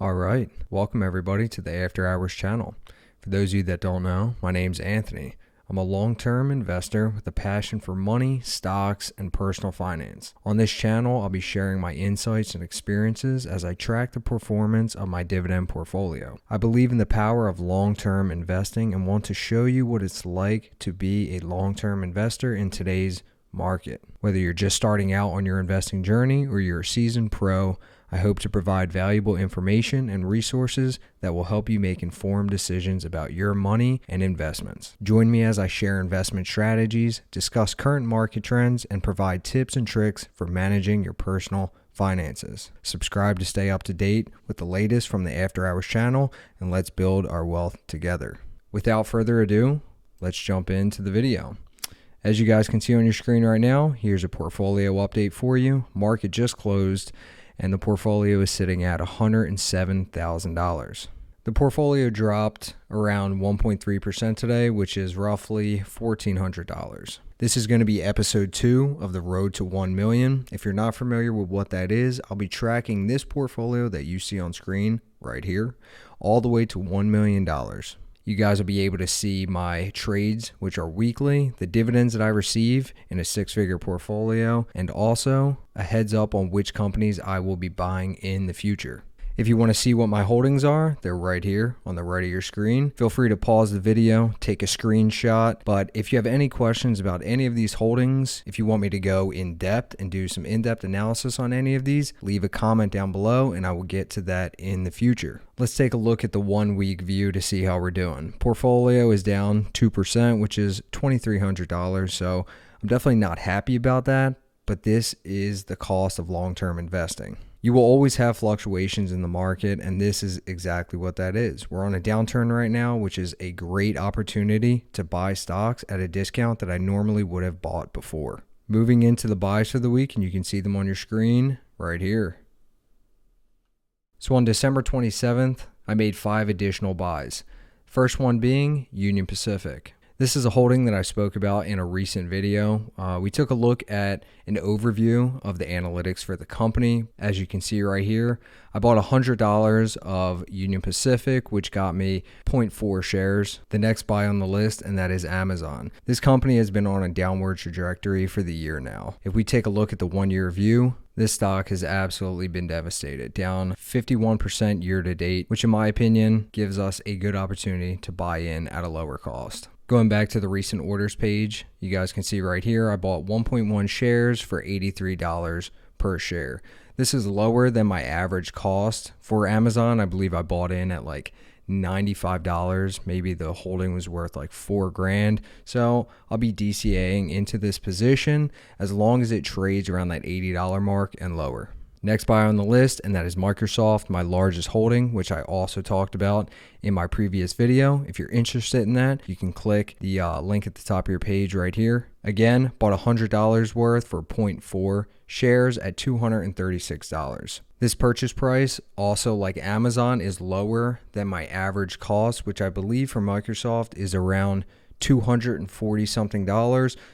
All right, welcome everybody to the After Hours channel. For those of you that don't know, my name's Anthony. I'm a long-term investor with a passion for money, stocks, and personal finance. On this channel, I'll be sharing my insights and experiences as I track the performance of my dividend portfolio. I believe in the power of long-term investing and want to show you what it's like to be a long-term investor in today's market. Whether you're just starting out on your investing journey or you're a seasoned pro, I hope to provide valuable information and resources that will help you make informed decisions about your money and investments. Join me as I share investment strategies, discuss current market trends, and provide tips and tricks for managing your personal finances. Subscribe to stay up to date with the latest from the After Hours channel, and let's build our wealth together. Without further ado, let's jump into the video. As you guys can see on your screen right now, here's a portfolio update for you. Market just closed, and the portfolio is sitting at $107,000. The portfolio dropped around 1.3% today, which is roughly $1,400. This is going to be episode 2 of the Road to 1 Million. If you're not familiar with what that is, I'll be tracking this portfolio that you see on screen right here all the way to $1 million. You guys will be able to see my trades, which are weekly, the dividends that I receive in a 6-figure portfolio, and also a heads up on which companies I will be buying in the future. If you want to see what my holdings are, they're right here on the right of your screen. Feel free to pause the video, take a screenshot. But if you have any questions about any of these holdings, if you want me to go in depth and do some in-depth analysis on any of these, leave a comment down below and I will get to that in the future. Let's take a look at the 1 week view to see how we're doing. Portfolio is down 2%, which is $2,300. So I'm definitely not happy about that, but this is the cost of long-term investing. You will always have fluctuations in the market, and this is exactly what that is. We're on a downturn right now, which is a great opportunity to buy stocks at a discount that I normally would have bought before. Moving into the buys for the week, and you can see them on your screen right here. So on December 27th, I made 5 additional buys. First one being Union Pacific. This is a holding that I spoke about in a recent video. We took a look at an overview of the analytics for the company. As you can see right here, I bought $100 of Union Pacific, which got me 0.4 shares. The next buy on the list, and that is Amazon. This company has been on a downward trajectory for the year now. If we take a look at the 1-year view, this stock has absolutely been devastated, down 51% year to date, which in my opinion gives us a good opportunity to buy in at a lower cost. Going back to the recent orders page, you guys can see right here, I bought 1.1 shares for $83 per share. This is lower than my average cost for Amazon. I believe I bought in at like $95. Maybe the holding was worth like $4,000. So I'll be DCAing into this position as long as it trades around that $80 mark and lower. Next buy on the list, and that is Microsoft, my largest holding, which I also talked about in my previous video. If you're interested in that, you can click the link at the top of your page right here. Again, bought $100 worth for 0.4 shares at $236. This purchase price, also like Amazon, is lower than my average cost, which I believe for Microsoft is around $240 something.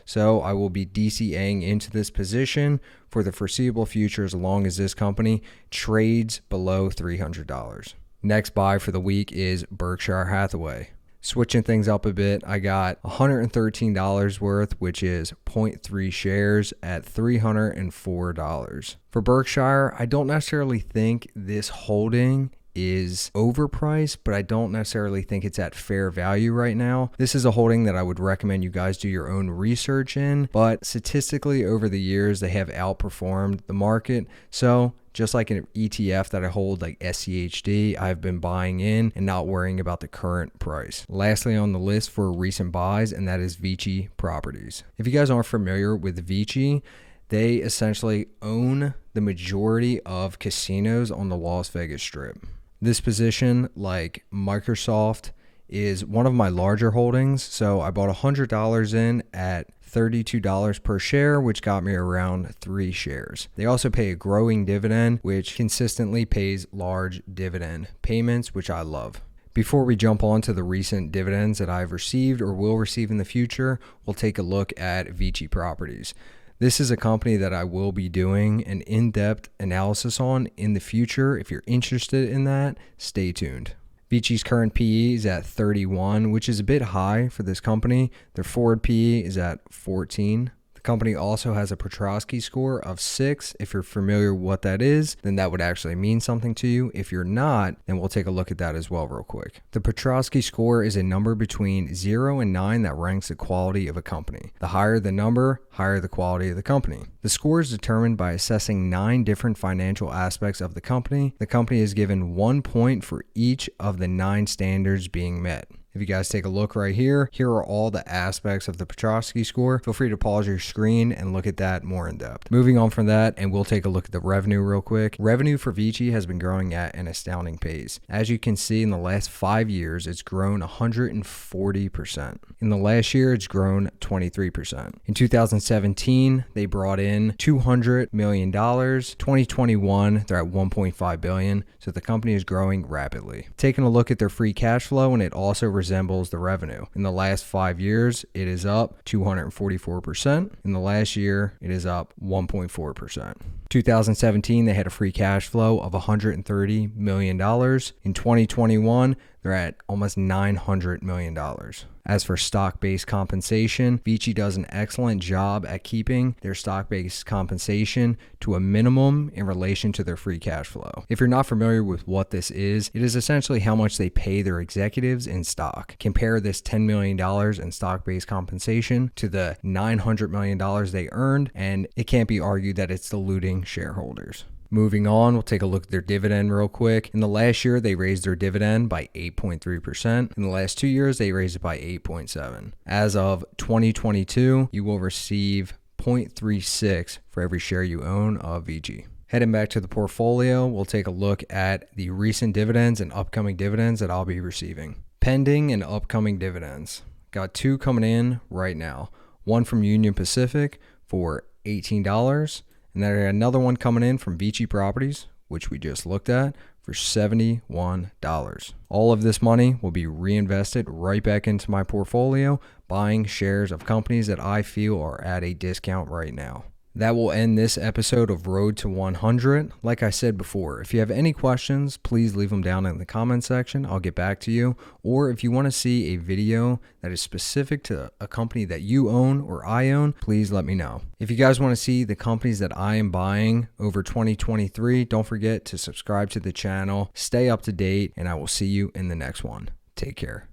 So I will be DCAing into this position for the foreseeable future as long as this company trades below $300. Next buy for the week is Berkshire Hathaway. Switching things up a bit, I got $113 worth, which is 0.3 shares at $304. For Berkshire, I don't necessarily think this holding is overpriced, but I don't necessarily think it's at fair value right now. This is a holding that I would recommend you guys do your own research in, but statistically over the years, they have outperformed the market. So just like an ETF that I hold like SCHD, I've been buying in and not worrying about the current price. Lastly on the list for recent buys, and that is VICI Properties. If you guys aren't familiar with VICI, they essentially own the majority of casinos on the Las Vegas Strip. This position, like Microsoft, is one of my larger holdings. So I bought $100 in at $32 per share, which got me around 3 shares. They also pay a growing dividend, which consistently pays large dividend payments, which I love. Before we jump on to the recent dividends that I've received or will receive in the future, we'll take a look at VICI Properties. This is a company that I will be doing an in-depth analysis on in the future. If you're interested in that, stay tuned. VICI's current PE is at 31, which is a bit high for this company. Their forward PE is at 14. The company also has a Petrosky score of 6. If you're familiar with what that is, then that would actually mean something to you. If you're not, then we'll take a look at that as well real quick. The Petrosky score is a number between 0 and 9 that ranks the quality of a company. The higher the number, higher the quality of the company. The score is determined by assessing 9 different financial aspects of the company. The company is given 1 point for each of the 9 standards being met. If you guys take a look right here, here are all the aspects of the Petrosky score. Feel free to pause your screen and look at that more in depth. Moving on from that, and we'll take a look at the revenue real quick. Revenue for VICI has been growing at an astounding pace. As you can see, in the last 5 years, it's grown 140%. In the last year, it's grown 23%. In 2017, they brought in $200 million. 2021, they're at $1.5 billion. So the company is growing rapidly. Taking a look at their free cash flow, and it also resembles the revenue. In the last 5 years, it is up 244%. In the last year, it is up 1.4%. 2017, they had a free cash flow of $130 million. In 2021, they're at almost $900 million. As for stock-based compensation, VICI does an excellent job at keeping their stock-based compensation to a minimum in relation to their free cash flow. If you're not familiar with what this is, it is essentially how much they pay their executives in stock. Compare this $10 million in stock-based compensation to the $900 million they earned, and it can't be argued that it's diluting shareholders. Moving on, we'll take a look at their dividend real quick. In the last year, they raised their dividend by 8.3%. In the last 2 years, they raised it by 8.7%. As of 2022, you will receive 0.36 for every share you own of VICI. Heading back to the portfolio, we'll take a look at the recent dividends and upcoming dividends that I'll be receiving. Pending and upcoming dividends. Got 2 coming in right now. One from Union Pacific for $18. And then another one coming in from VICI Properties, which we just looked at, for $71. All of this money will be reinvested right back into my portfolio, buying shares of companies that I feel are at a discount right now. That will end this episode of Road to 100. Like I said before, if you have any questions, please leave them down in the comment section. I'll get back to you. Or if you want to see a video that is specific to a company that you own or I own, please let me know. If you guys want to see the companies that I am buying over 2023, don't forget to subscribe to the channel, stay up to date, and I will see you in the next one. Take care.